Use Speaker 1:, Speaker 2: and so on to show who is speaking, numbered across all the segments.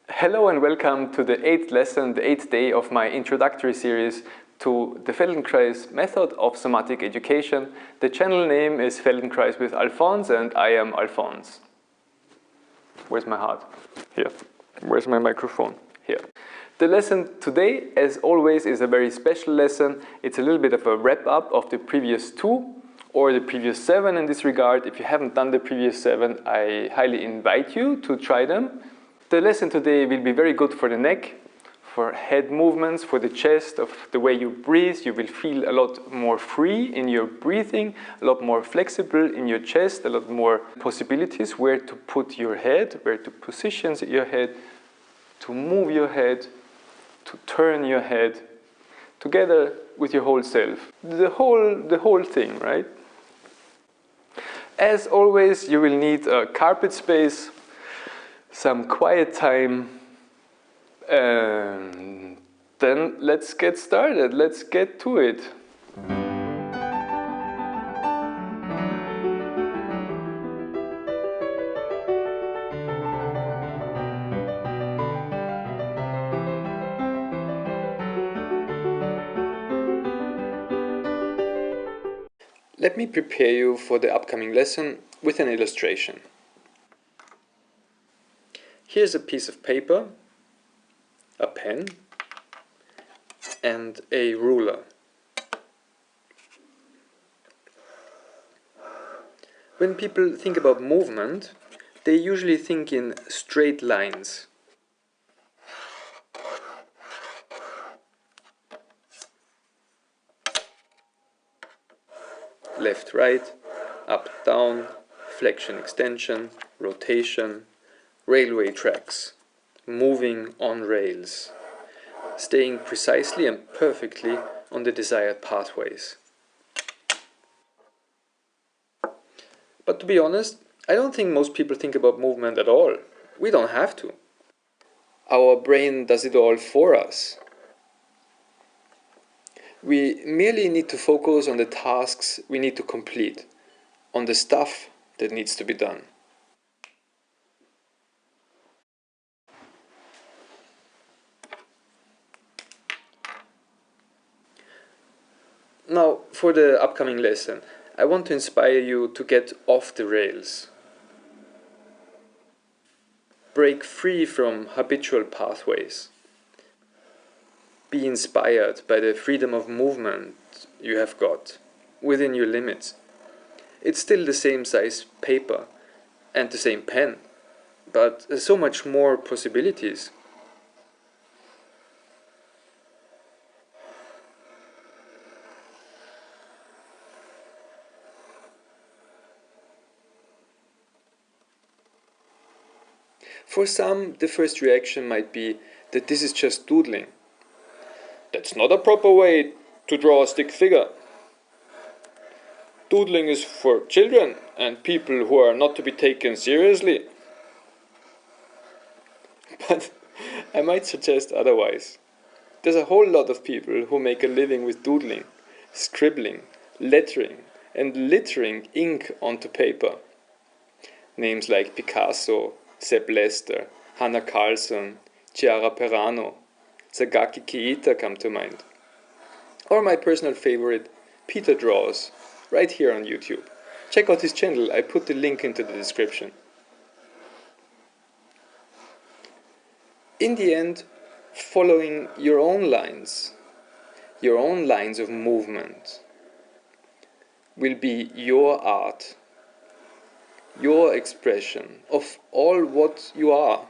Speaker 1: Hello and welcome to the 8th lesson, the 8th day of my introductory series to the Feldenkrais Method of Somatic Education. The channel name is Feldenkrais with Alfons and I am Alfons. Where's my heart? Here. Where's my microphone? Here. The lesson today, as always, is a very special lesson. It's a little bit of a wrap-up of the previous 2 or the previous 7 in this regard. If you haven't done the previous 7, I highly invite you to try them. The lesson today will be very good for the neck, for head movements, for the chest, of the way you breathe. You will feel a lot more free in your breathing, a lot more flexible in your chest, a lot more possibilities where to put your head, where to position your head, to move your head, to turn your head, together with your whole self. The whole thing, right? As always, you will need a carpet space, some quiet time, and then let's get started. Let's get to it. Let me prepare you for the upcoming lesson with an illustration. Here's a piece of paper, a pen, and a ruler. When people think about movement, they usually think in straight lines. Left, right, up, down, flexion, extension, rotation, railway tracks, moving on rails, staying precisely and perfectly on the desired pathways. But to be honest, I don't think most people think about movement at all. We don't have to. Our brain does it all for us. We merely need to focus on the tasks we need to complete, on the stuff that needs to be done. Now, for the upcoming lesson, I want to inspire you to get off the rails. Break free from habitual pathways. Be inspired by the freedom of movement you have got within your limits. It's still the same size paper and the same pen, but there's so much more possibilities. For some, the first reaction might be that this is just doodling. That's not a proper way to draw a stick figure. Doodling is for children and people who are not to be taken seriously. But I might suggest otherwise. There's a whole lot of people who make a living with doodling, scribbling, lettering, and littering ink onto paper. Names like Picasso, Sepp Lester, Hannah Carlson, Chiara Perano, Sagaki Keita come to mind. Or my personal favorite, Peter Draws, right here on YouTube. Check out his channel, I put the link into the description. In the end, following your own lines of movement, will be your art. Your expression of all what you are,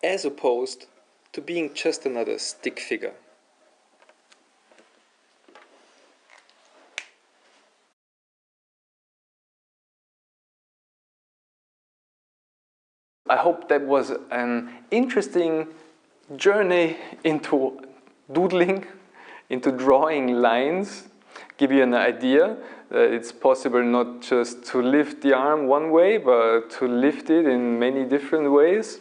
Speaker 1: as opposed to being just another stick figure. I hope that was an interesting journey into doodling, into drawing lines, give you an idea that it's possible not just to lift the arm one way, but to lift it in many different ways.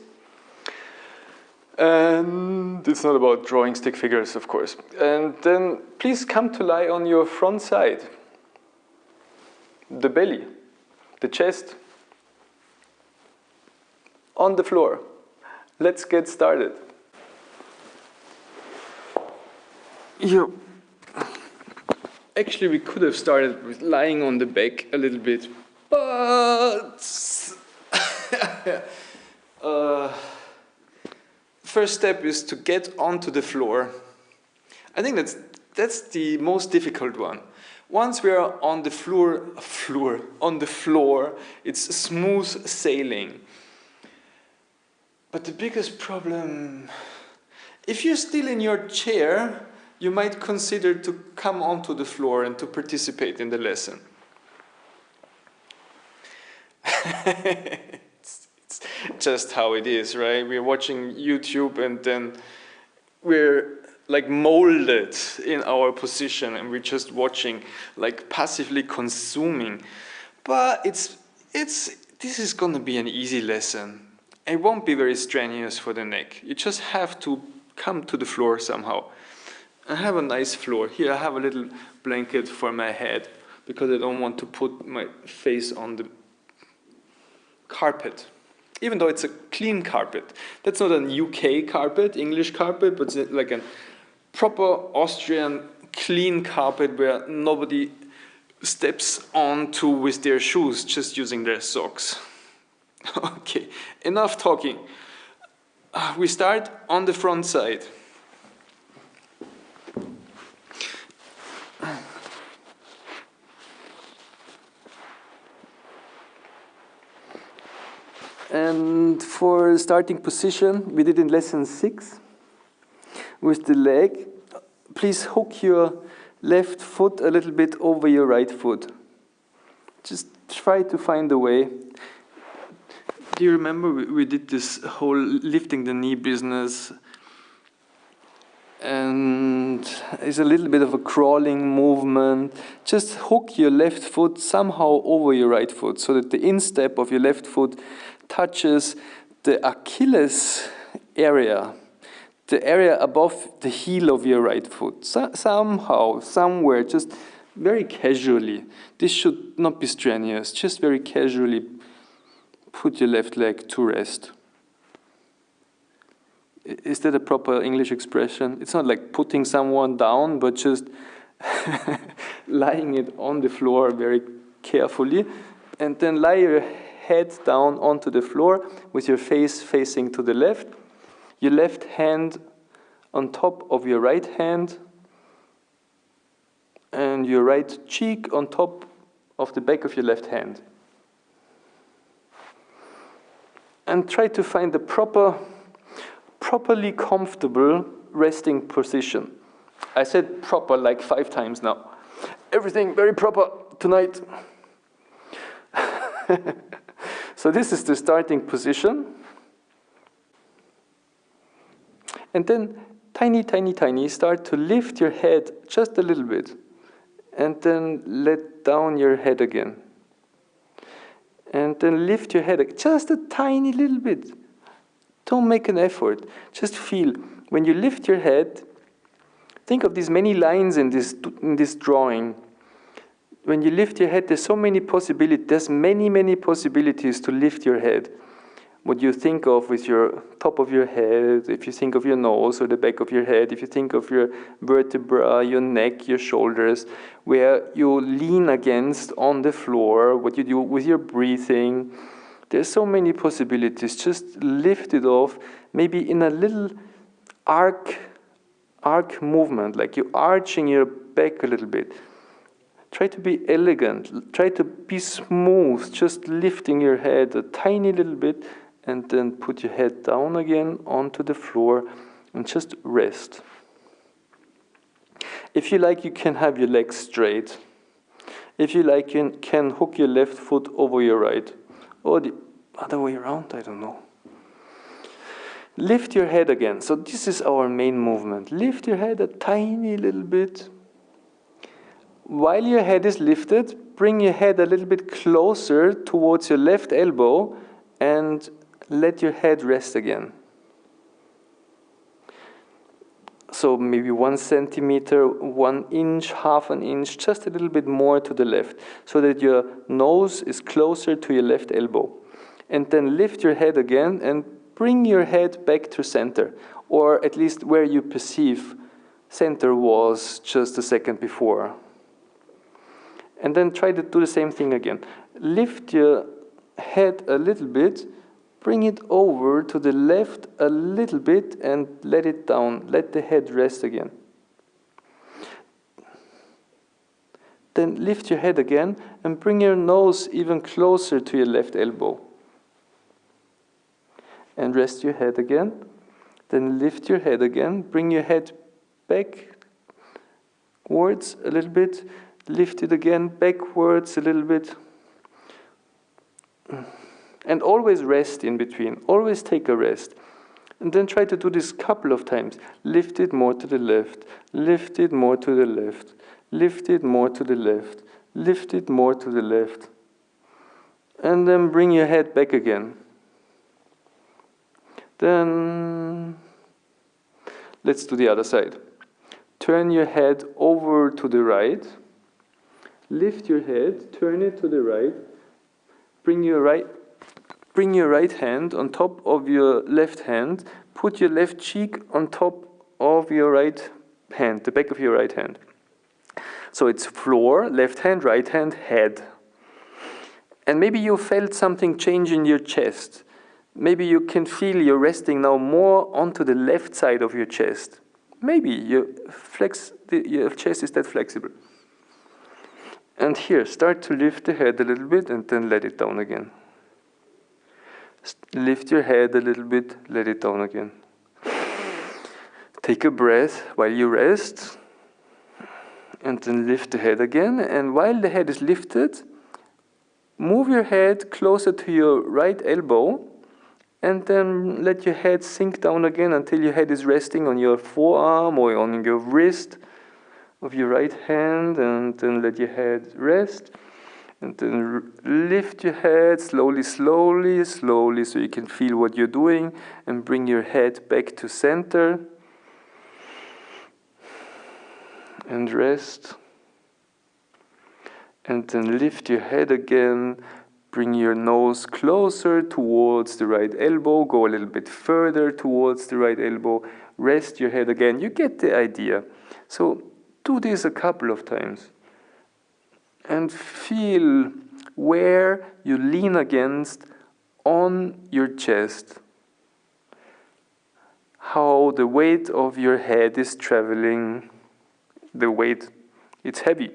Speaker 1: And it's not about drawing stick figures, of course. And then please come to lie on your front side. The belly, the chest, on the floor. Let's get started. Actually, we could have started with lying on the back a little bit, but first step is to get onto the floor. I think that's the most difficult one. Once we are on the floor, it's smooth sailing. But the biggest problem, if you're still in your chair, you might consider to come onto the floor and to participate in the lesson. It's just how it is, right? We're watching YouTube and then we're like molded in our position and we're just watching, like passively consuming. But this is going to be an easy lesson. It won't be very strenuous for the neck. You just have to come to the floor somehow. I have a nice floor. Here I have a little blanket for my head because I don't want to put my face on the carpet. Even though it's a clean carpet. That's not an UK carpet, English carpet, but it's like a proper Austrian clean carpet where nobody steps onto with their shoes, just using their socks. Okay, enough talking. We start on the front side. And for starting position, we did in lesson 6 with the leg. Please hook your left foot a little bit over your right foot. Just try to find a way. Do you remember we did this whole lifting the knee business? And it's a little bit of a crawling movement. Just hook your left foot somehow over your right foot so that the instep of your left foot touches the Achilles area, the area above the heel of your right foot. Somehow, somewhere, just very casually. This should not be strenuous. Just very casually put your left leg to rest. Is that a proper English expression? It's not like putting someone down, but just lying it on the floor very carefully. And then lie your head down onto the floor with your face facing to the left. Your left hand on top of your right hand. And your right cheek on top of the back of your left hand. And try to find the properly comfortable resting position. I said proper like 5 times now. Everything very proper tonight. So this is the starting position. And then tiny, start to lift your head just a little bit. And then let down your head again. And then lift your head just a tiny little bit. Don't make an effort. Just feel. When you lift your head, think of these many lines in this drawing. When you lift your head, there's so many possibilities. There's many possibilities to lift your head. What you think of with your top of your head, if you think of your nose or the back of your head, if you think of your vertebra, your neck, your shoulders, where you lean against on the floor, what you do with your breathing. There's so many possibilities. Just lift it off, maybe in a little arc movement, like you're arching your back a little bit. Try to be elegant. Try to be smooth, just lifting your head a tiny little bit, and then put your head down again onto the floor and just rest. If you like, you can have your legs straight. If you like, you can hook your left foot over your right. Or the other way around, I don't know. Lift your head again. So this is our main movement. Lift your head a tiny little bit. While your head is lifted, bring your head a little bit closer towards your left elbow and let your head rest again. So maybe 1 centimeter, 1 inch, half an inch, just a little bit more to the left, so that your nose is closer to your left elbow. and then lift your head again and bring your head back to center, or at least where you perceive center was just a second before. And then try to do the same thing again. Lift your head a little bit, bring it over to the left a little bit and let it down. Let the head rest again. Then lift your head again and bring your nose even closer to your left elbow. And rest your head again. Then lift your head again. Bring your head backwards a little bit. Lift it again backwards a little bit. And always rest in between. Always take a rest. And then try to do this a couple of times. Lift it more to the left. Lift it more to the left. Lift it more to the left. Lift it more to the left. And then bring your head back again. Then let's do the other side. Turn your head over to the right. Lift your head, turn it to the right. Bring your right hand on top of your left hand. Put your left cheek on top of your right hand, the back of your right hand. So it's floor, left hand, right hand, head. And maybe you felt something change in your chest. Maybe you can feel you're resting now more onto the left side of your chest. Maybe your chest is that flexible. And here, start to lift the head a little bit and then let it down again. Lift your head a little bit, let it down again. Take a breath while you rest. And then lift the head again. And while the head is lifted, move your head closer to your right elbow. And then let your head sink down again until your head is resting on your forearm or on your wrist of your right hand, and then let your head rest, and then lift your head slowly, slowly, slowly, so you can feel what you're doing, and bring your head back to center, and rest, and then lift your head again, bring your nose closer towards the right elbow, go a little bit further towards the right elbow, rest your head again. You get the idea. So do this a couple of times and feel where you lean against on your chest, how the weight of your head is traveling, the weight, it's heavy.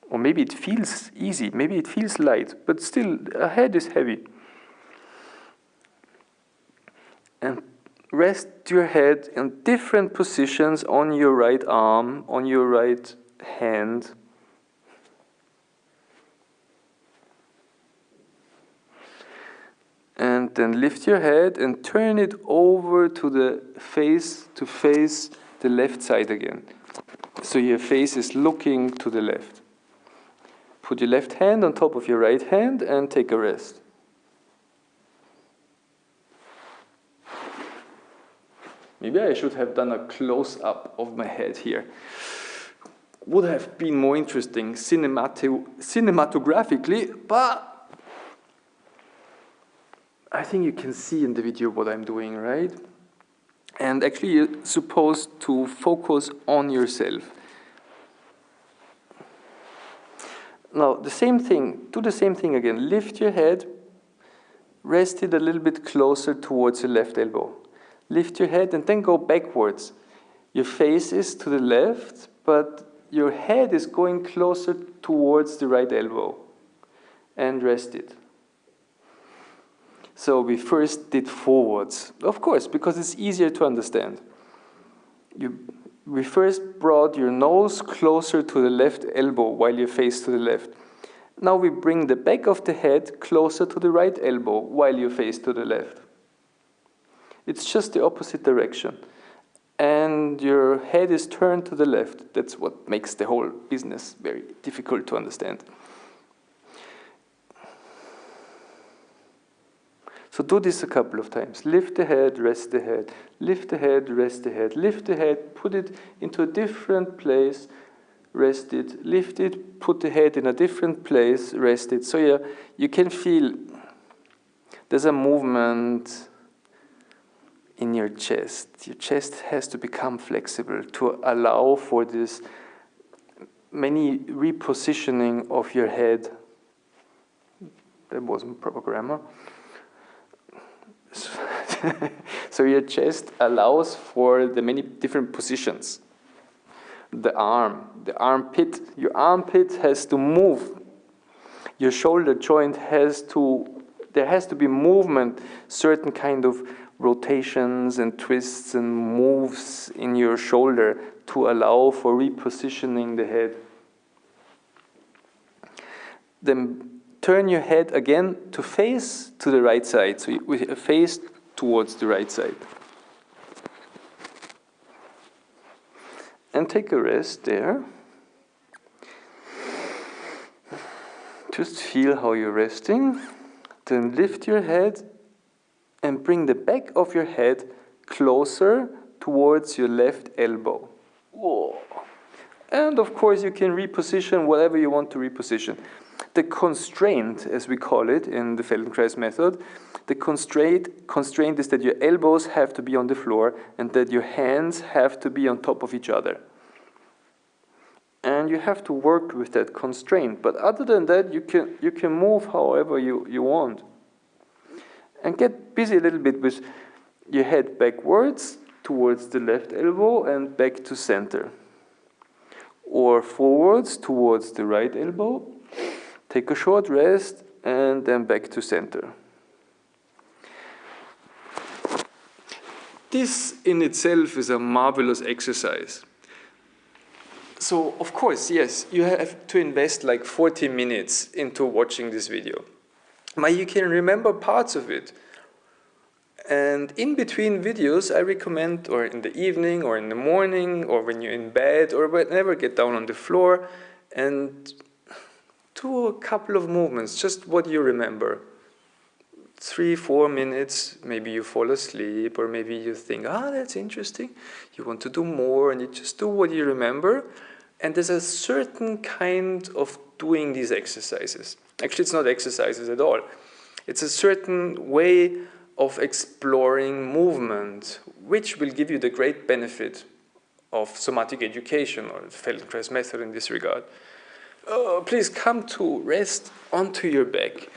Speaker 1: Or maybe it feels easy, maybe it feels light, but still a head is heavy. And rest your head in different positions on your right arm, on your right hand. And then lift your head and turn it over to face the left side again. So your face is looking to the left. Put your left hand on top of your right hand and take a rest. Maybe I should have done a close-up of my head here. Would have been more interesting cinematographically, but I think you can see in the video what I'm doing, right? And actually you're supposed to focus on yourself. Now, the same thing, do the same thing again. Lift your head, rest it a little bit closer towards your left elbow. Lift your head and then go backwards. Your face is to the left, but your head is going closer towards the right elbow. And rest it. So we first did forwards, of course, because it's easier to understand. We first brought your nose closer to the left elbow while you face to the left. Now we bring the back of the head closer to the right elbow while you face to the left. It's just the opposite direction. And your head is turned to the left. That's what makes the whole business very difficult to understand. So do this a couple of times. Lift the head, rest the head. Lift the head, rest the head. Lift the head, put it into a different place, rest it. Lift it, put the head in a different place, rest it. So you can feel there's a movement in your chest. Your chest has to become flexible to allow for this many repositioning of your head. That wasn't proper grammar. So your chest allows for the many different positions. The arm, the armpit, your armpit has to move. Your shoulder joint there has to be movement, certain kind of rotations and twists and moves in your shoulder to allow for repositioning the head. Then turn your head again to face to the right side. So we face towards the right side. And take a rest there. Just feel how you're resting. Then lift your head and bring the back of your head closer towards your left elbow. Whoa. And of course you can reposition whatever you want to reposition. The constraint, as we call it in the Feldenkrais method, the constraint is that your elbows have to be on the floor and that your hands have to be on top of each other. And you have to work with that constraint. But other than that, you can move however you want. And get busy a little bit with your head backwards towards the left elbow and back to center. Or forwards towards the right elbow. Take a short rest and then back to center. This in itself is a marvelous exercise. So, of course, yes, you have to invest like 40 minutes into watching this video. But you can remember parts of it. And in between videos, I recommend, or in the evening, or in the morning, or when you're in bed, or whenever, get down on the floor and do a couple of movements, just what you remember. 3-4 minutes, maybe you fall asleep, or maybe you think, that's interesting. You want to do more, and you just do what you remember. And there's a certain kind of doing these exercises. Actually, it's not exercises at all. It's a certain way of exploring movement, which will give you the great benefit of somatic education, or the Feldenkrais method in this regard. Please come to rest onto your back.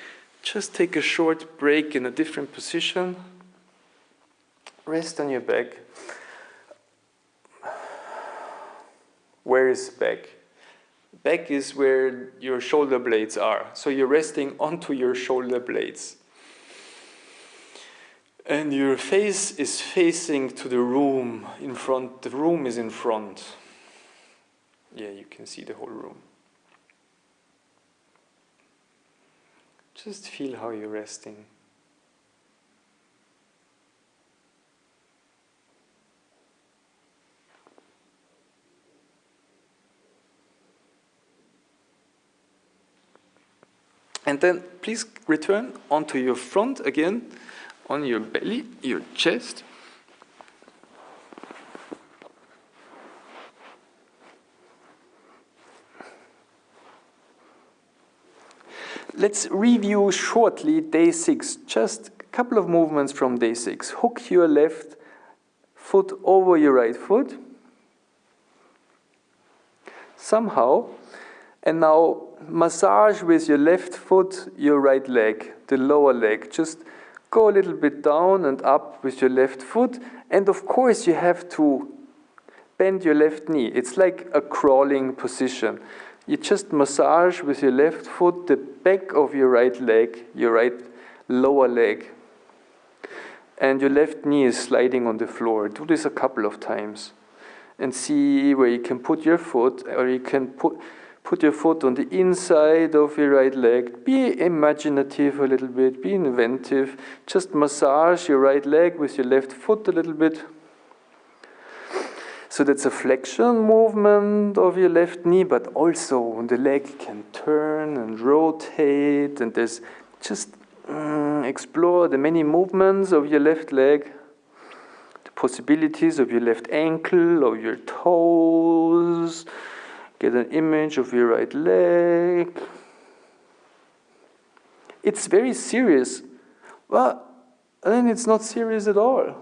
Speaker 1: Just take a short break in a different position. Rest on your back. Where is back? Back is where your shoulder blades are. So you're resting onto your shoulder blades. And your face is facing to the room in front. The room is in front. Yeah, you can see the whole room. Just feel how you're resting. And then please return onto your front again, on your belly, your chest. Let's review shortly day 6, just a couple of movements from day 6. Hook your left foot over your right foot. Somehow. And now massage with your left foot your right leg, the lower leg. Just go a little bit down and up with your left foot. And of course you have to bend your left knee. It's like a crawling position. You just massage with your left foot the back of your right leg, your right lower leg. And your left knee is sliding on the floor. Do this a couple of times. And see where you can put your foot, or you can put your foot on the inside of your right leg. Be imaginative a little bit, be inventive. Just massage your right leg with your left foot a little bit. So that's a flexion movement of your left knee, but also the leg can turn and rotate, and there's just explore the many movements of your left leg, the possibilities of your left ankle, of your toes. Get an image of your right leg. It's very serious Well, then it's not serious at all.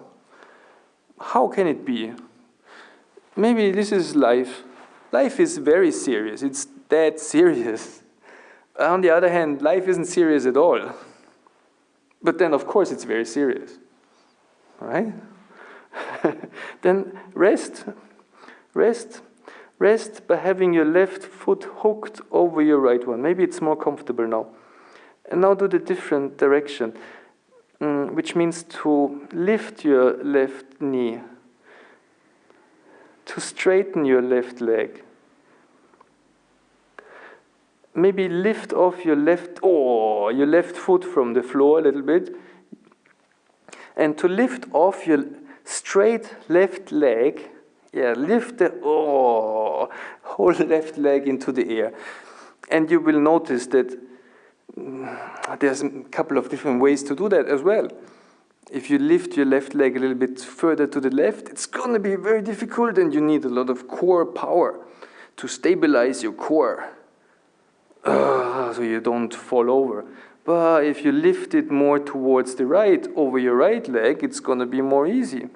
Speaker 1: How can it be? Maybe this is life. Life is very serious. It's dead serious. On the other hand, life isn't serious at all. But then, of course, it's very serious. Right? Then rest. Rest. Rest by having your left foot hooked over your right one. Maybe it's more comfortable now. And now do the different direction, which means to lift your left knee, to straighten your left leg. Maybe lift off your left foot from the floor a little bit. And to lift off your straight left leg, lift the whole left leg into the air. And you will notice that there's a couple of different ways to do that as well. If you lift your left leg a little bit further to the left, it's going to be very difficult and you need a lot of core power to stabilize your core so you don't fall over. But if you lift it more towards the right, over your right leg, it's going to be more easy.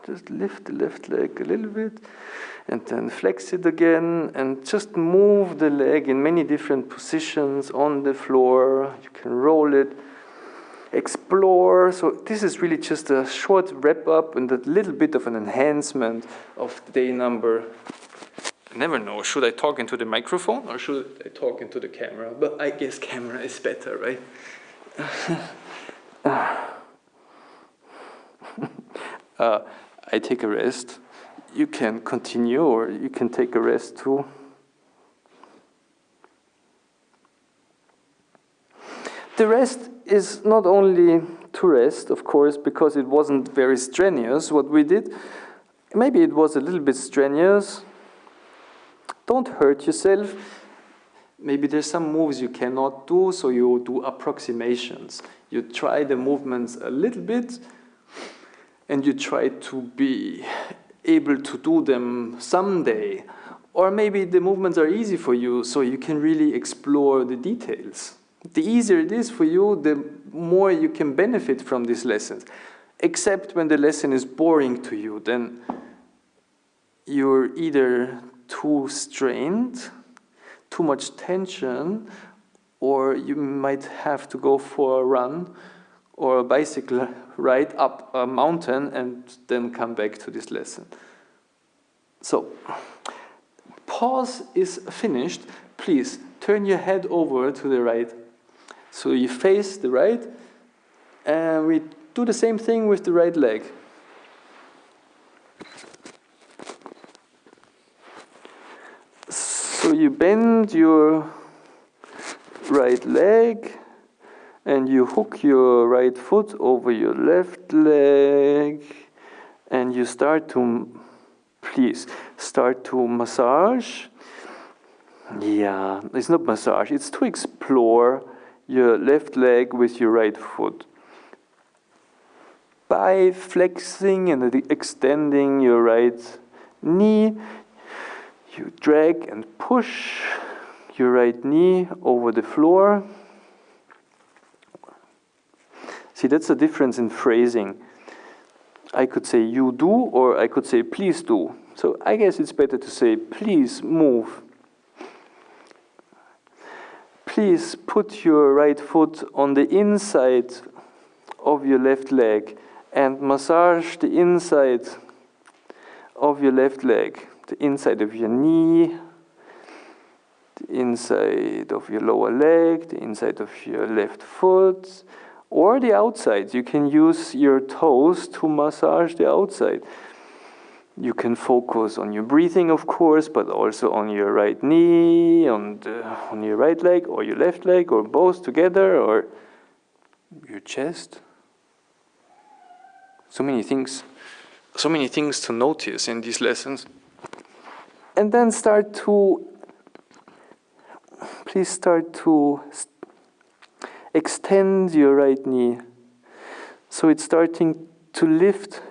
Speaker 1: Just lift the left leg a little bit and then flex it again and just move the leg in many different positions on the floor. You can roll it, explore. So this is really just a short wrap up and a little bit of an enhancement of day number. I never know, should I talk into the microphone or should I talk into the camera? But I guess camera is better, right? I take a rest. You can continue or you can take a rest too. The rest is not only to rest, of course, because it wasn't very strenuous what we did. Maybe it was a little bit strenuous. Don't hurt yourself. Maybe there's some moves you cannot do, so you do approximations. You try the movements a little bit, and you try to be able to do them someday. Or maybe the movements are easy for you, so you can really explore the details. The easier it is for you, the more you can benefit from these lessons. Except when the lesson is boring to you, then you're either too strained, too much tension, or you might have to go for a run or a bicycle ride up a mountain and then come back to this lesson. So, pause is finished. Please turn your head over to the right. So you face the right, and we do the same thing with the right leg. So you bend your right leg, and you hook your right foot over your left leg, and you start to massage. Yeah, it's not massage, it's to explore your left leg with your right foot. By flexing and extending your right knee, you drag and push your right knee over the floor. See, that's the difference in phrasing. I could say you do, or I could say please do. So I guess it's better to say please move. Please put your right foot on the inside of your left leg and massage the inside of your left leg, the inside of your knee, the inside of your lower leg, the inside of your left foot, or the outside. You can use your toes to massage the outside. You can focus on your breathing, of course, but also on your right knee, on your right leg, or your left leg, or both together, or your chest. So many things to notice in these lessons. And then please start to extend your right knee. So it's starting to lift.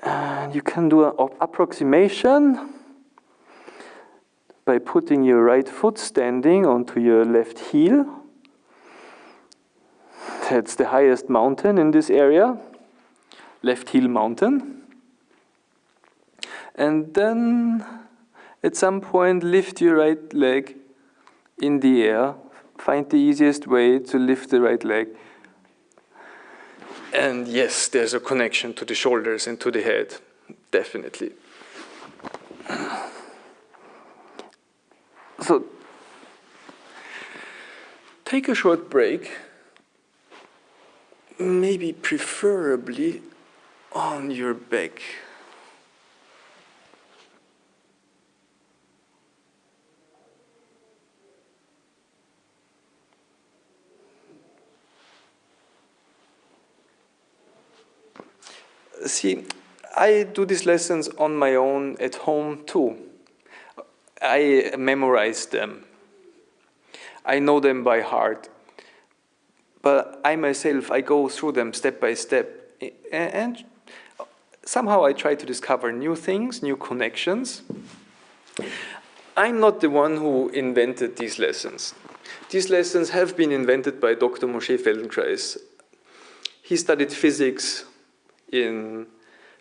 Speaker 1: And you can do an approximation by putting your right foot standing onto your left heel. That's the highest mountain in this area, left heel mountain. And then at some point lift your right leg in the air. Find the easiest way to lift the right leg. And yes, there's a connection to the shoulders and to the head, definitely. So take a short break, maybe preferably on your back. See, I do these lessons on my own at home too. I memorize them. I know them by heart. But I myself, I go through them step by step. And somehow I try to discover new things, new connections. I'm not the one who invented these lessons. These lessons have been invented by Dr. Moshe Feldenkrais. He studied physics in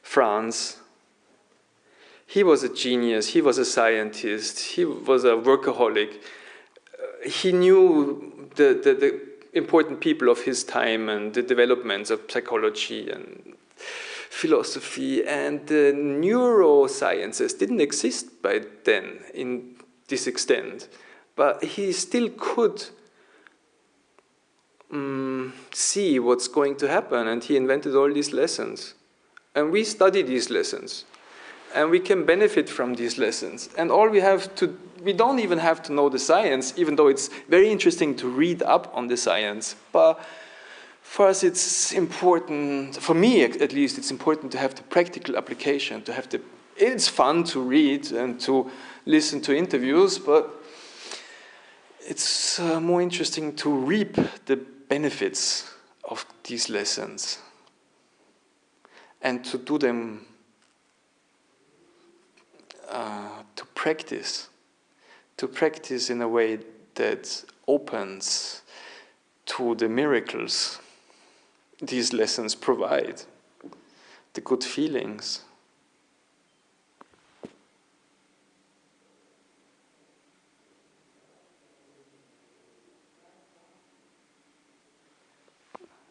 Speaker 1: France. He was a genius, he was a scientist, he was a workaholic. He knew the important people of his time and the developments of psychology and philosophy, and the neurosciences didn't exist by then in this extent. But he still could see what's going to happen, and he invented all these lessons. And we study these lessons, and we can benefit from these lessons. And all we don't even have to know the science, even though it's very interesting to read up on the science. But for us, it's important, for me at least, it's important to have the practical application, it's fun to read and to listen to interviews, but it's more interesting to reap the benefits of these lessons and to do them, to practice in a way that opens to the miracles these lessons provide, the good feelings.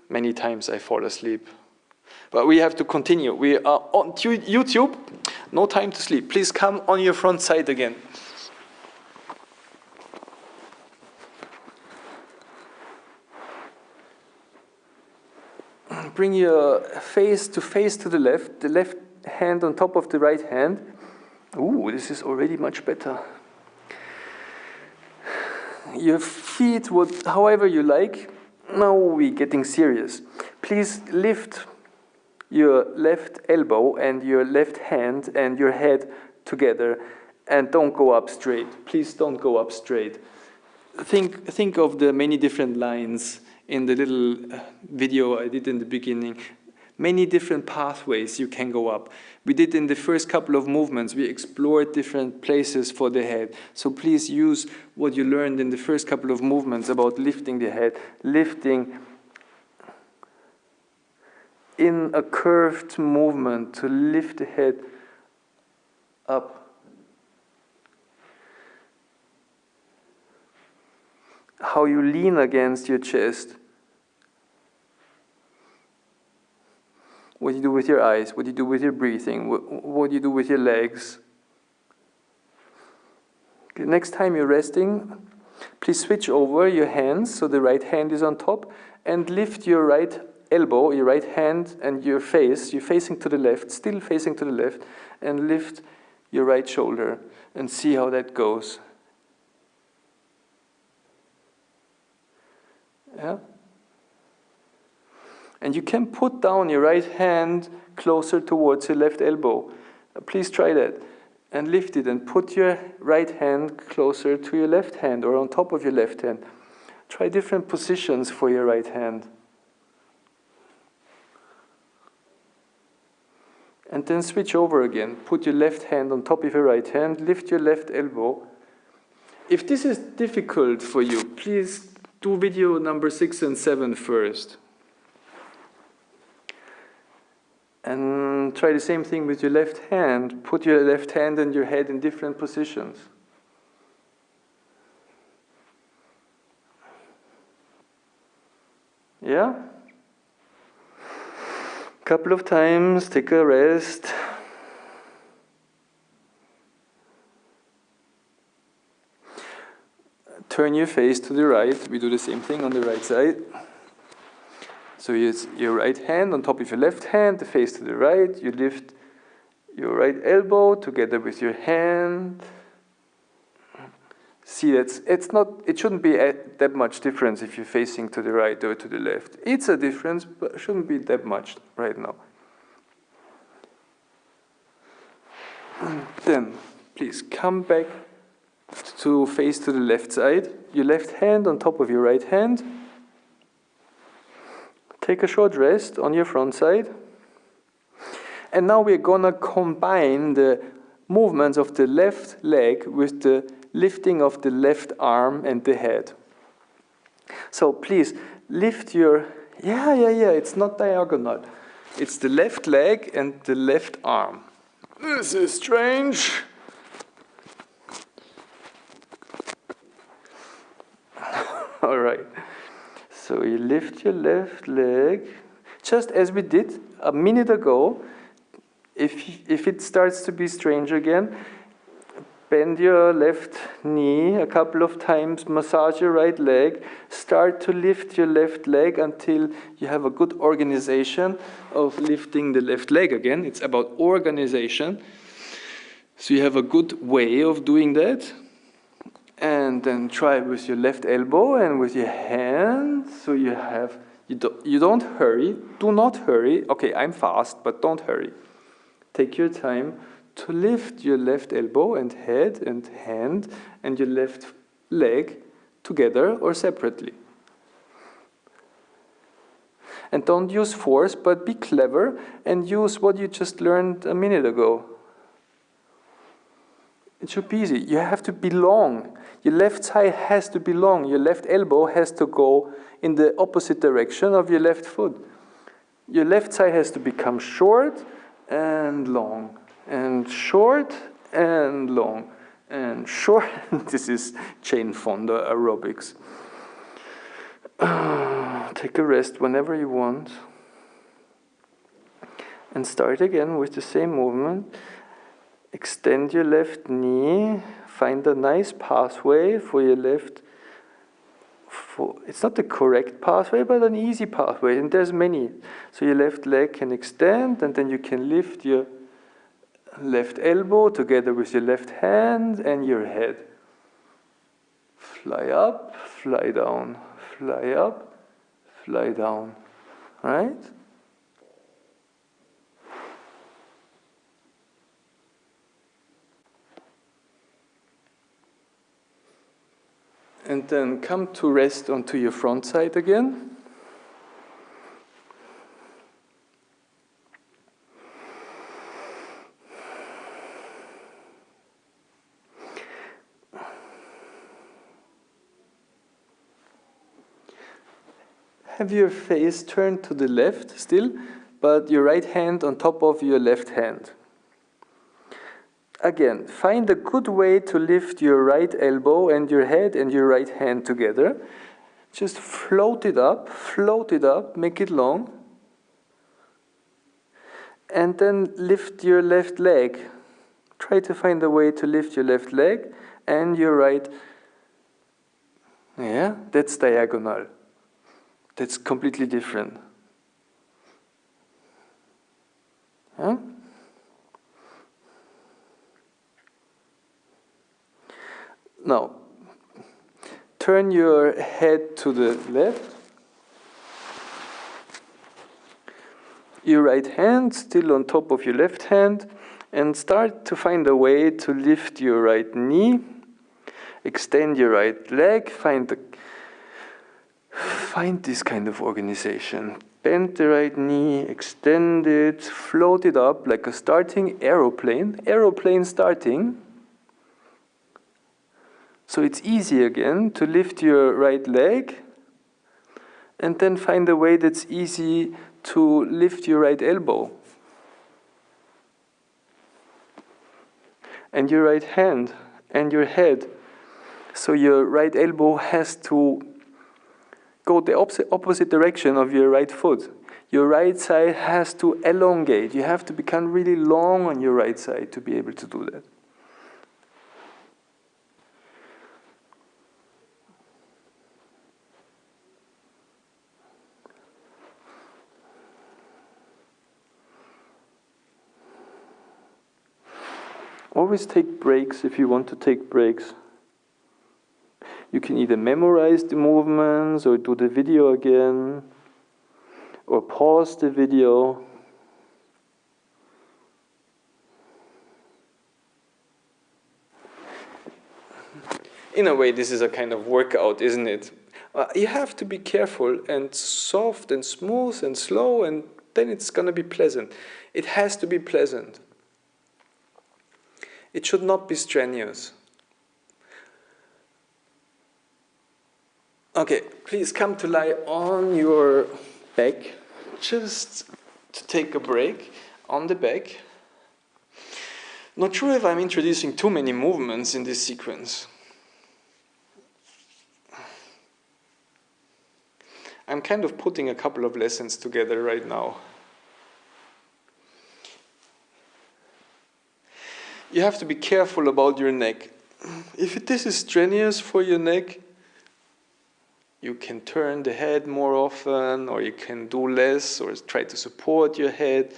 Speaker 1: Many times I fall asleep. But we have to continue. We are on YouTube. No time to sleep. Please come on your front side again. Bring your face to the left hand on top of the right hand. Ooh, this is already much better. Your feet, however you like. Now we're getting serious. Please lift your left elbow and your left hand and your head together, and don't go up straight. Please don't go up straight. Think of the many different lines in the little video I did in the beginning. Many different pathways you can go up. We did in the first couple of movements, we explored different places for the head. So please use what you learned in the first couple of movements about lifting the head, lifting in a curved movement to lift the head up. How you lean against your chest. What you do with your eyes, what you do with your breathing, what you do with your legs. Okay, next time you're resting, please switch over your hands so the right hand is on top, and lift your right elbow, your right hand, and your face. You're facing to the left, still facing to the left, and lift your right shoulder and see how that goes. Yeah? And you can put down your right hand closer towards your left elbow. Please try that. And lift it and put your right hand closer to your left hand or on top of your left hand. Try different positions for your right hand. And then switch over again. Put your left hand on top of your right hand. Lift your left elbow. If this is difficult for you, please do video number 6 and 7 first. And try the same thing with your left hand. Put your left hand and your head in different positions. Yeah? Couple of times, take a rest. Turn your face to the right. We do the same thing on the right side. So you use your right hand on top of your left hand, the face to the right. You lift your right elbow together with your hand. See, it shouldn't be that much difference if you're facing to the right or to the left. It's a difference, but it shouldn't be that much right now. Then, please come back to face to the left side. Your left hand on top of your right hand. Take a short rest on your front side. And now we're gonna combine the movements of the left leg with the lifting of the left arm and the head. So please lift your, yeah, it's not diagonal. It's the left leg and the left arm. This is strange. All right. So you lift your left leg, just as we did a minute ago. If it starts to be strange again, bend your left knee a couple of times, massage your right leg, start to lift your left leg until you have a good organization of lifting the left leg again. It's about organization. So you have a good way of doing that. And then try with your left elbow and with your hand. So you don't hurry. Do not hurry. Okay, I'm fast, but don't hurry. Take your time to lift your left elbow and head and hand and your left leg together or separately. And don't use force, but be clever and use what you just learned a minute ago. It should be easy. You have to belong. Your left side has to belong. Your left elbow has to go in the opposite direction of your left foot. Your left side has to become short and long. And short and long. And short. This is chain fonda aerobics. Take a rest whenever you want. And start again with the same movement. Extend your left knee. Find a nice pathway for your left. It's not the correct pathway, but an easy pathway. And there's many. So your left leg can extend, and then you can lift your left elbow together with your left hand and your head. Fly up, fly down. Fly up, fly down. All right? And then come to rest onto your front side again. Have your face turned to the left still, but your right hand on top of your left hand. Again, find a good way to lift your right elbow and your head and your right hand together. Just float it up, make it long. And then lift your left leg. Try to find a way to lift your left leg and your right. Yeah, that's diagonal. That's completely different. Huh? Now, turn your head to the left. Your right hand still on top of your left hand, and start to find a way to lift your right knee. Extend your right leg. Find this kind of organization. Bend the right knee, extend it, float it up like a starting aeroplane. Aeroplane starting. So it's easy again to lift your right leg and then find a way that's easy to lift your right elbow. and your right hand and your head. So your right elbow has to go the opposite direction of your right foot. Your right side has to elongate. You have to become really long on your right side to be able to do that. Always take breaks if you want to take breaks. You can either memorize the movements or do the video again or pause the video. In a way, this is a kind of workout, isn't it? You have to be careful and soft and smooth and slow, and then it's going to be pleasant. It has to be pleasant. It should not be strenuous. Okay, please come to lie on your back, just to take a break on the back. Not sure if I'm introducing too many movements in this sequence. I'm kind of putting a couple of lessons together right now. You have to be careful about your neck. If this is strenuous for your neck, you can turn the head more often, or you can do less, or try to support your head,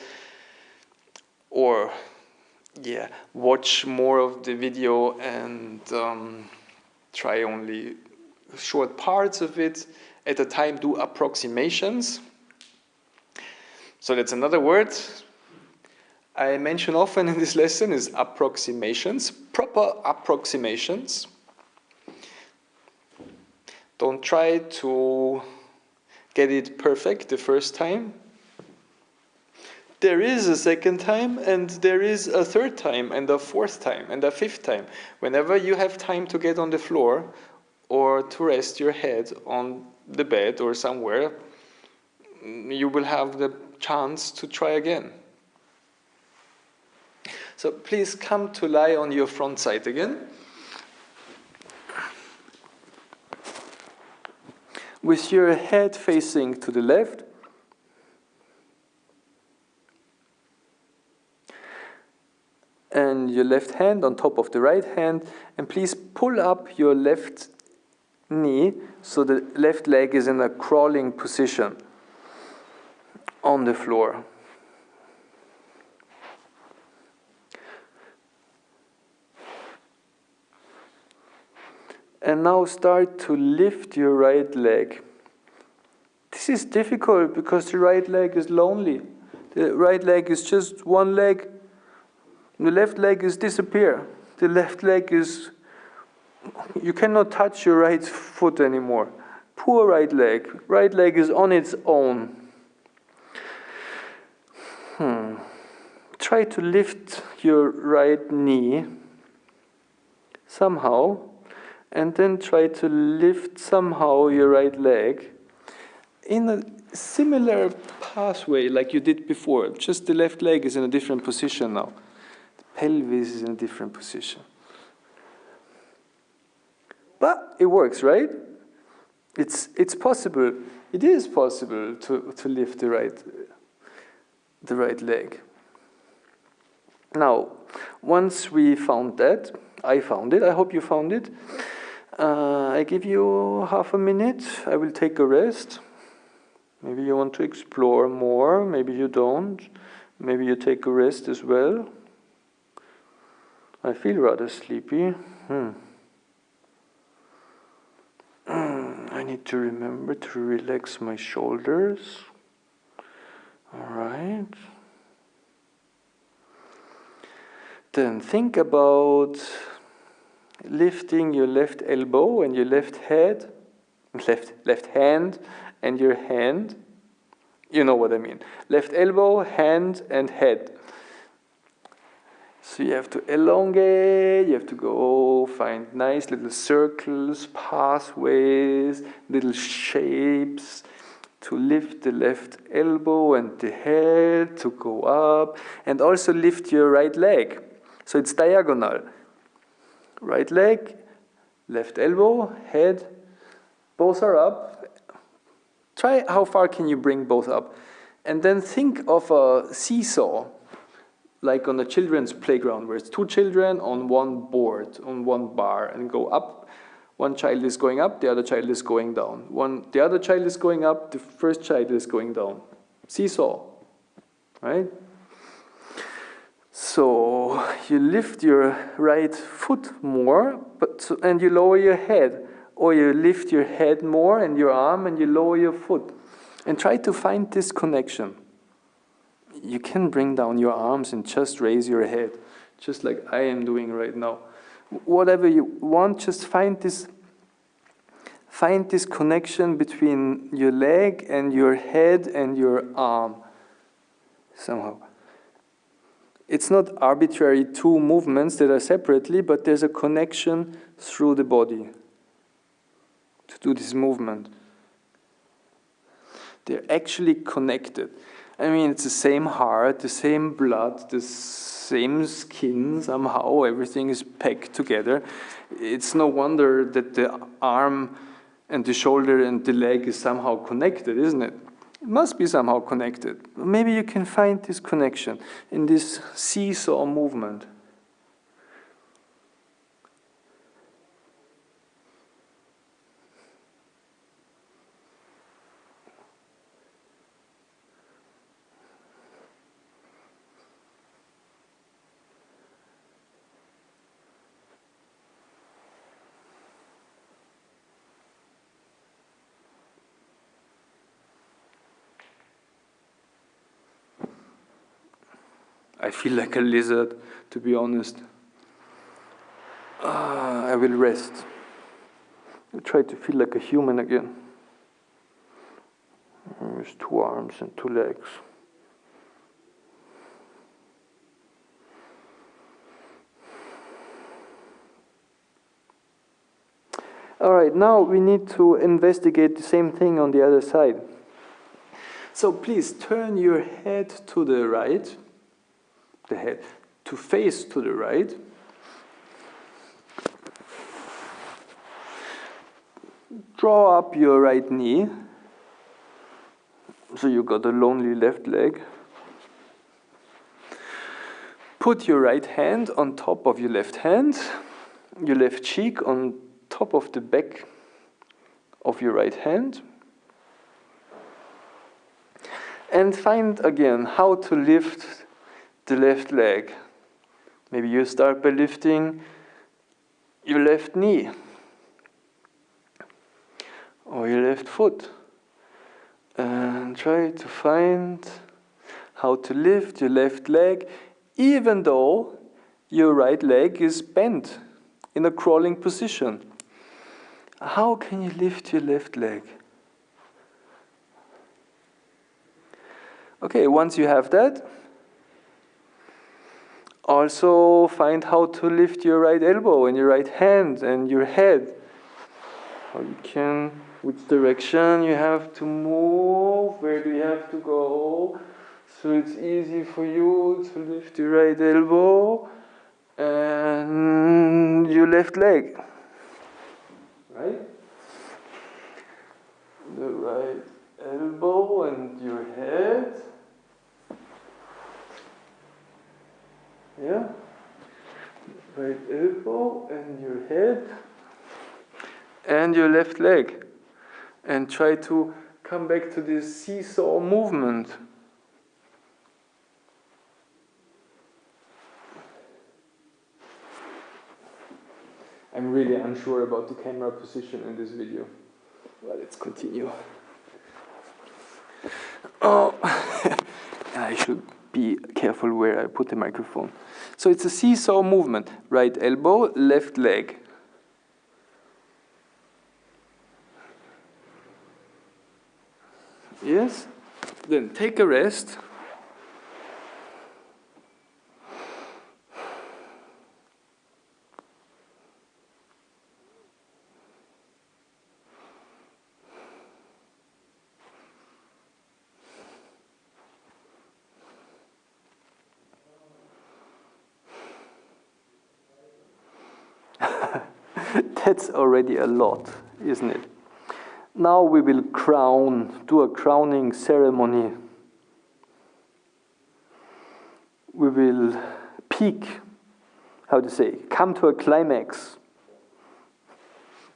Speaker 1: or watch more of the video and try only short parts of it at a time. Do approximations. So that's another word I mention often in this lesson is approximations, proper approximations. Don't try to get it perfect the first time. There is a second time, and there is a third time, and a fourth time, and a fifth time. Whenever you have time to get on the floor or to rest your head on the bed or somewhere, you will have the chance to try again. So please come to lie on your front side again. With your head facing to the left. And your left hand on top of the right hand. And please pull up your left knee so the left leg is in a crawling position on the floor. And now start to lift your right leg. This is difficult because the right leg is lonely. The right leg is just one leg. The left leg is disappear. The left leg is, you cannot touch your right foot anymore. Poor right leg. Right leg is on its own. Try to lift your right knee somehow. And then try to lift somehow your right leg in a similar pathway like you did before. Just the left leg is in a different position now. The pelvis is in a different position. But it works, right? It's possible. It is possible to lift the right leg. Now, once we found that, I found it, I hope you found it. I give you half a minute. I will take a rest. Maybe you want to explore more. Maybe you don't. Maybe you take a rest as well. I feel rather sleepy. I need to remember to relax my shoulders. All right. Then think about lifting your left elbow and your left hand and your hand. You know what I mean. Left elbow, hand, and head. So you have to elongate, you have to go find nice little circles, pathways, little shapes to lift the left elbow and the head to go up, and also lift your right leg. So it's diagonal. Right leg, left elbow, head, both are up. Try how far can you bring both up. And then think of a seesaw, like on a children's playground, where it's two children on one board, on one bar, and go up. One child is going up, the other child is going down. The other child is going up, the first child is going down. Seesaw, right? So you lift your right foot more, and you lower your head. Or you lift your head more and your arm and you lower your foot. And try to find this connection. You can bring down your arms and just raise your head, just like I am doing right now. Whatever you want, just find this connection between your leg and your head and your arm, somehow. It's not arbitrary two movements that are separately, but there's a connection through the body to do this movement. They're actually connected. I mean, it's the same heart, the same blood, the same skin, somehow everything is packed together. It's no wonder that the arm and the shoulder and the leg is somehow connected, isn't it? It must be somehow connected. Maybe you can find this connection in this seesaw movement. I feel like a lizard, to be honest. I will rest. I'll try to feel like a human again. There's two arms and two legs. All right, now we need to investigate the same thing on the other side. So please turn your head to the right. The head to face to the right. Draw up your right knee. So you got a lonely left leg. Put your right hand on top of your left hand, your left cheek on top of the back of your right hand. And find again how to lift the left leg. Maybe you start by lifting your left knee or your left foot, and try to find how to lift your left leg even though your right leg is bent in a crawling position. How can you lift your left leg? Okay, once you have that, also find how to lift your right elbow and your right hand and your head. How you can, which direction you have to move, where do you have to go. So it's easy for you to lift your right elbow and your left leg. Right? The right elbow and your head. Yeah? Right elbow and your head. And your left leg. And try to come back to this seesaw movement. I'm really unsure about the camera position in this video. Well, let's continue. Oh, I should be careful where I put the microphone. So it's a seesaw movement. Right elbow, left leg. Yes? Then take a rest. That's already a lot, isn't it? Now we will do a crowning ceremony. We will peak, how to say, come to a climax.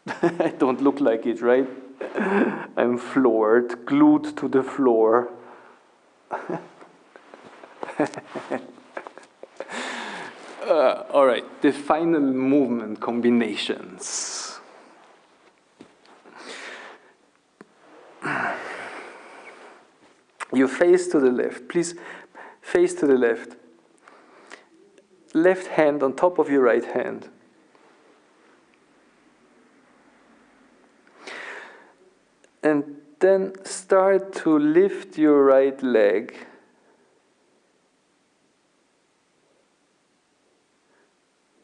Speaker 1: I don't look like it, right? I'm floored, glued to the floor. All right, the final movement combinations. You face to the left. Please face to the left. Left hand on top of your right hand. And then start to lift your right leg.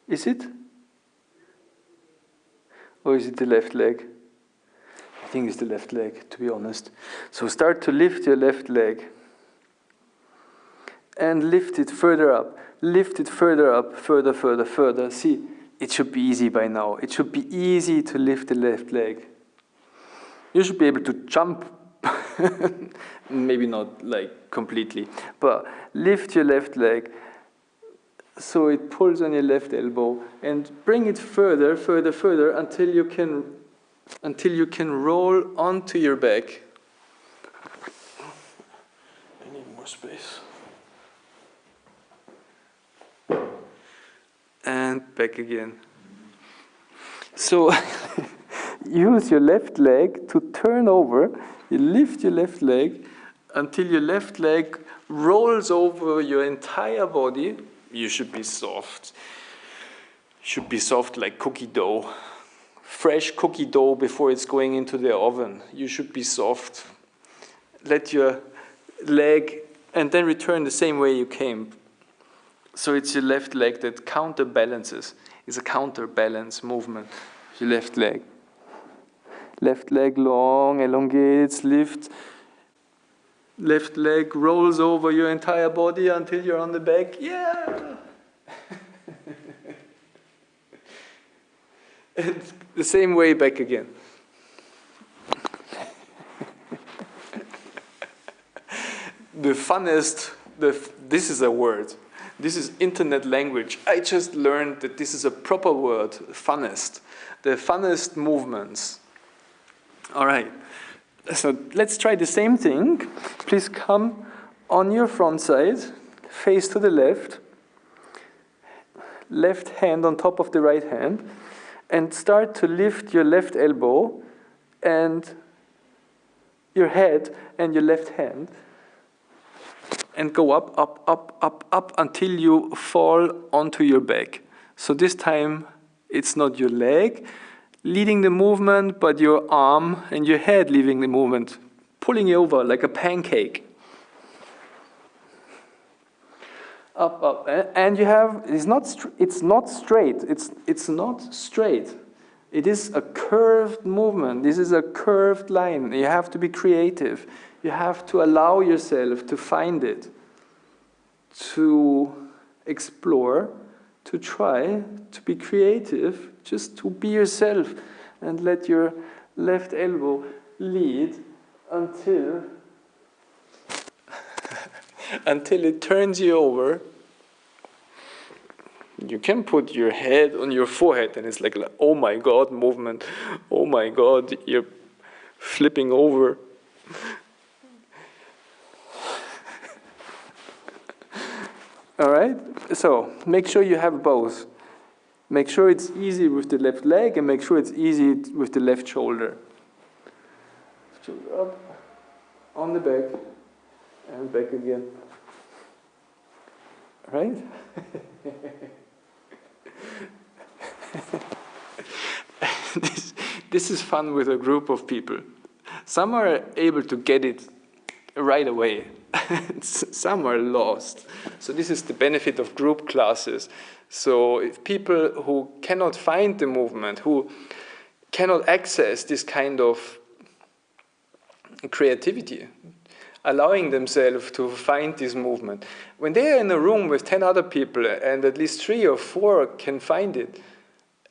Speaker 1: Is it? Or is it the left leg? I think it's the left leg, to be honest. So start to lift your left leg. And lift it further up. Lift it further up, further, further, further. See, it should be easy by now. It should be easy to lift the left leg. You should be able to jump. Maybe not like completely. But lift your left leg so it pulls on your left elbow. And bring it further, further, further until you can roll onto your back. I need more space. And back again. So use your left leg to turn over. You lift your left leg until your left leg rolls over your entire body. You should be soft. Should be soft like cookie dough. Fresh cookie dough before it's going into the oven. You should be soft. Let your leg, and then return the same way you came. So it's your left leg that counterbalances. It's a counterbalance movement. Your left leg. Left leg long, elongates, lift. Left leg rolls over your entire body until you're on the back. Yeah! And the same way back again. The funnest, this is a word. This is internet language. I just learned that this is a proper word, funnest. The funnest movements. All right. So let's try the same thing. Please come on your front side, face to the left. Left hand on top of the right hand. And start to lift your left elbow and your head and your left hand. And go up, up, up, up, up until you fall onto your back. So this time it's not your leg leading the movement, but your arm and your head leading the movement, pulling you over like a pancake. Up, up, and you have, it's not straight, it's not straight. It is a curved movement. This is a curved line. You have to be creative. You have to allow yourself to find it, to explore, to try, to be creative, just to be yourself and let your left elbow lead until it turns you over. You can put your head on your forehead and it's like oh my God movement. Oh my God, you're flipping over. All right, so make sure you have both. Make sure it's easy with the left leg and make sure it's easy with the left shoulder. Shoulder up, on the back, and back again. All right? This is fun with a group of people. Some are able to get it right away. Some are lost. So this is the benefit of group classes. So if people who cannot find the movement, who cannot access this kind of creativity, allowing themselves to find this movement. When they are in a room with 10 other people and at least 3 or 4 can find it,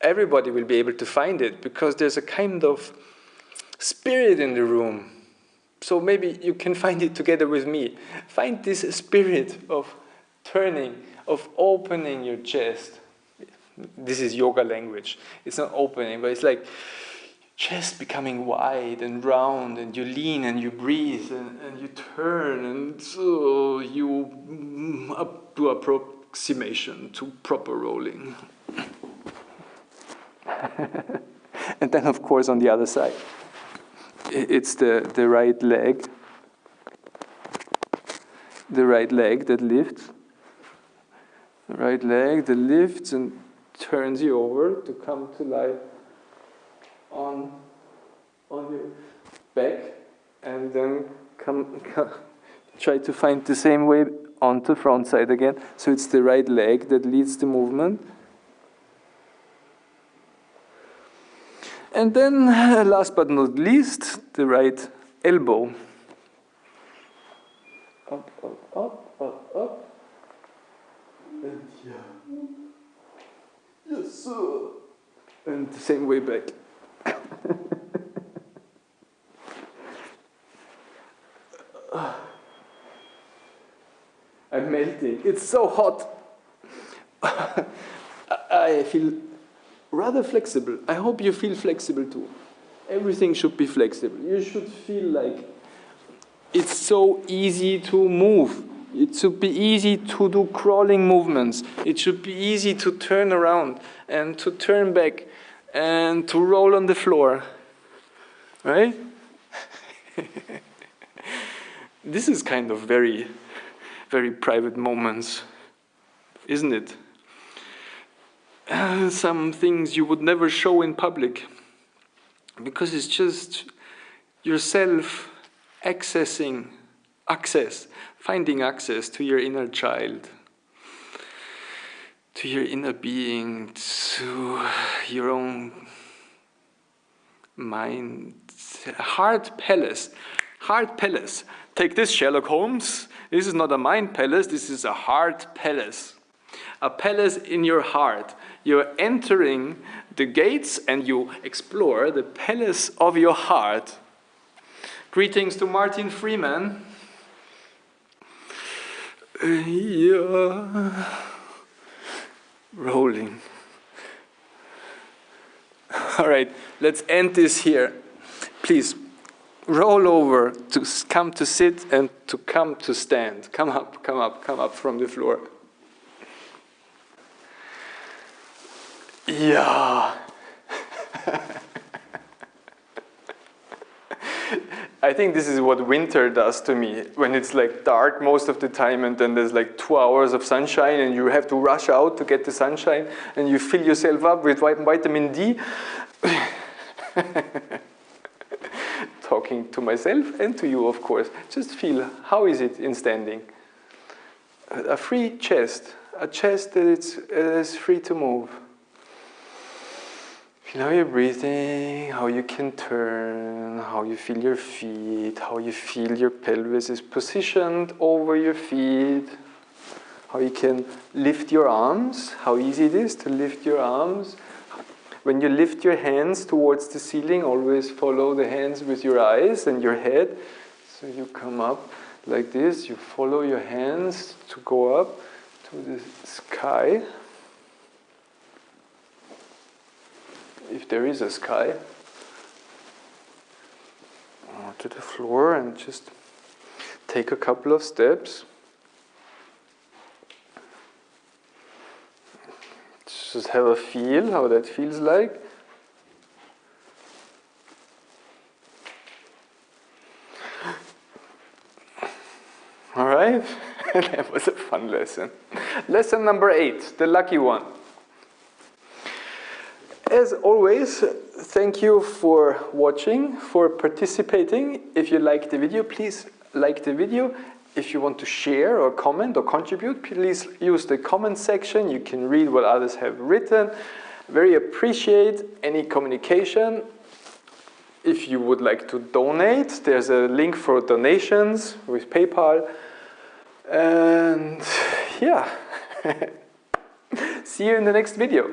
Speaker 1: everybody will be able to find it, because there's a kind of spirit in the room. So maybe you can find it together with me. Find this spirit of turning, of opening your chest. This is yoga language. It's not opening, but it's like chest becoming wide and round, and you lean and you breathe and you turn, and so you up to approximation to proper rolling. And then, of course, on the other side, it's the right leg. The right leg that lifts. The right leg that lifts and turns you over to come to lie on your back, and then try to find the same way on the front side again. So it's the right leg that leads the movement. And then, last but not least, the right elbow. Up, up, up, up, up. And yeah. Yes, sir. And the same way back. I'm melting. It's so hot. I feel rather flexible. I hope you feel flexible too. Everything should be flexible. You should feel like it's so easy to move. It should be easy to do crawling movements. It should be easy to turn around and to turn back and to roll on the floor. Right? This is kind of very, very private moments, isn't it? Some things you would never show in public, because it's just yourself finding access to your inner child, to your inner being, to your own mind. Heart palace. Heart palace. Take this, Sherlock Holmes. This is not a mind palace, this is a heart palace. A palace in your heart. You're entering the gates and you explore the palace of your heart. Greetings to Martin Freeman. Yeah. Rolling. All right, let's end this here. Please roll over to come to sit and to come to stand. Come up, come up, come up from the floor. Yeah. I think this is what winter does to me, when it's like dark most of the time and then there's like 2 hours of sunshine and you have to rush out to get the sunshine and you fill yourself up with vitamin D. Talking to myself and to you, of course. Just feel, how is it in standing? A free chest, a chest that is free to move. Feel how you're breathing, how you can turn, how you feel your feet, how you feel your pelvis is positioned over your feet, how you can lift your arms, how easy it is to lift your arms. When you lift your hands towards the ceiling, always follow the hands with your eyes and your head. So you come up like this, you follow your hands to go up to the sky. If there is a sky, or to the floor, and just take a couple of steps. Just have a feel how that feels like. All right, that was a fun lesson. Lesson number 8, the lucky one. As always, thank you for watching, for participating. If you liked the video, please like the video. If you want to share or comment or contribute, please use the comment section. You can read what others have written. Very appreciate any communication. If you would like to donate, there's a link for donations with PayPal. And yeah, see you in the next video.